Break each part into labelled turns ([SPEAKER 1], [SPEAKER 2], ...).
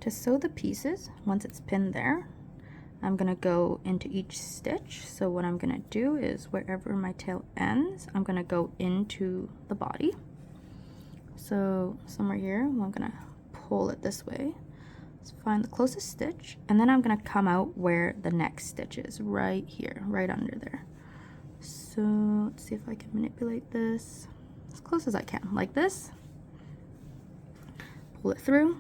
[SPEAKER 1] To sew the pieces, once it's pinned there, I'm gonna go into each stitch. So what I'm gonna do is wherever my tail ends, I'm gonna go into the body. So somewhere here, I'm gonna pull it this way. Let's find the closest stitch, and then I'm gonna come out where the next stitch is, right here, right under there. So let's see if I can manipulate this as close as I can, like this. Pull it through.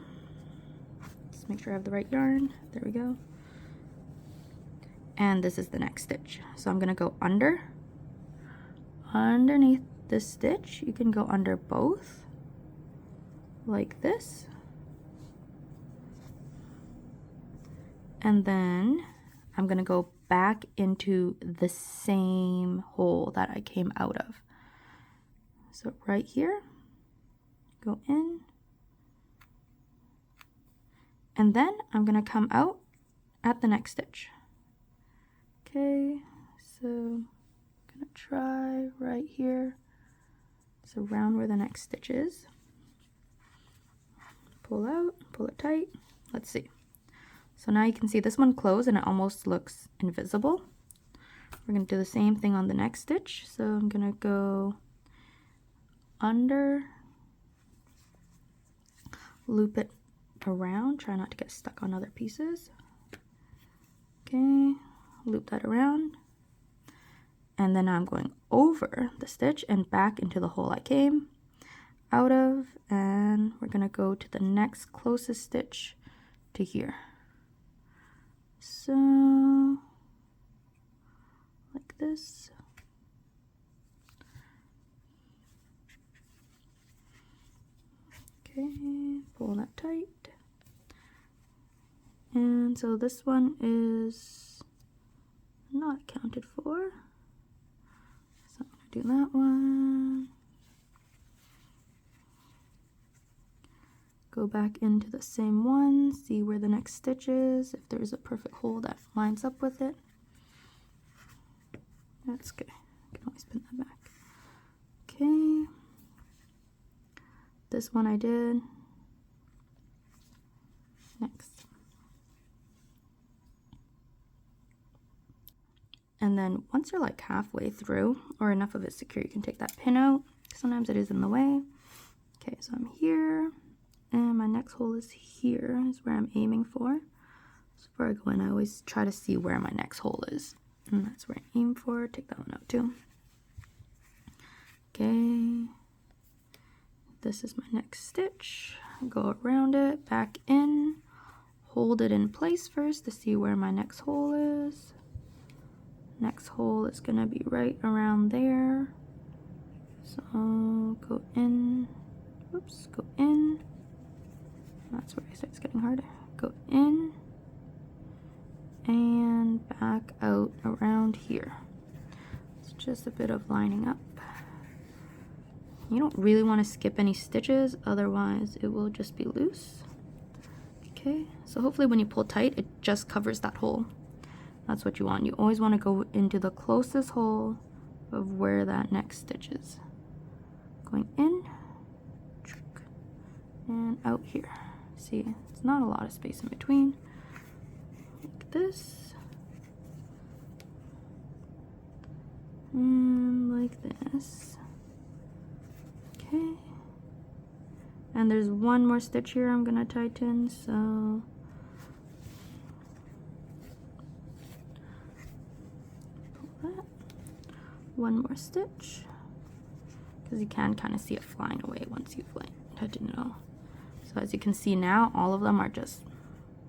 [SPEAKER 1] Just make sure I have the right yarn. There we go. And this is the next stitch. So I'm gonna go underneath this stitch. You can go under both, like this. And then I'm gonna go back into the same hole that I came out of. So right here, go in. And then I'm gonna come out at the next stitch. Okay, so I'm gonna try right here. It's around where the next stitch is. Pull out, pull it tight. Let's see. So now you can see this one closed and it almost looks invisible. We're gonna do the same thing on the next stitch. So I'm gonna go under, loop it around, try not to get stuck on other pieces. Okay, loop that around. And then I'm going over the stitch and back into the hole I came out of, and we're gonna go to the next closest stitch to here. So, like this. Okay, pull that tight. And so this one is not accounted for. So I'm gonna do that one. Go back into the same one, see where the next stitch is, if there's a perfect hole that lines up with it. That's good. I can always pin that back. Okay. This one I did. Next. And then once you're like halfway through, or enough of it secure, you can take that pin out. Sometimes it is in the way. Okay, so I'm here. And my next hole is here, is where I'm aiming for. So before I go in, I always try to see where my next hole is. And that's where I aim for. Take that one out too. Okay. This is my next stitch. Go around it, back in. Hold it in place first to see where my next hole is. Next hole is gonna be right around there. So go in. Oops, go in. That's where it starts getting harder. Go in and back out around here. It's just a bit of lining up. You don't really want to skip any stitches, otherwise it will just be loose. Okay, so hopefully when you pull tight, it just covers that hole. That's what you want. You always want to go into the closest hole of where that next stitch is. Going in and out here. See, it's not a lot of space in between. Like this. And like this. Okay. And there's one more stitch here I'm gonna tighten, so pull that. One more stitch. Because you can kind of see it flying away once you've like tightened it all. So as you can see now, all of them are just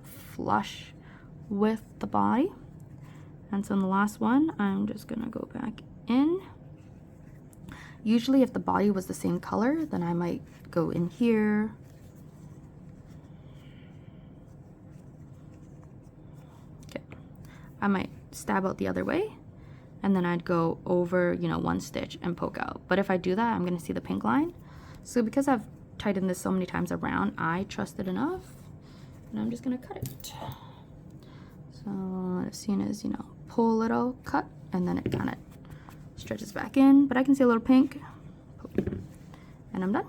[SPEAKER 1] flush with the body. And so in the last one, I'm just gonna go back in. Usually if the body was the same color, then I might go in here. Okay, I might stab out the other way, and then I'd go over, you know, one stitch and poke out. But if I do that, I'm gonna see the pink line. So because I've tightened this so many times around, I trust it enough, and I'm just gonna cut it. So as soon as, you know, pull a little, cut, and then it kind of stretches back in, but I can see a little pink, and I'm done.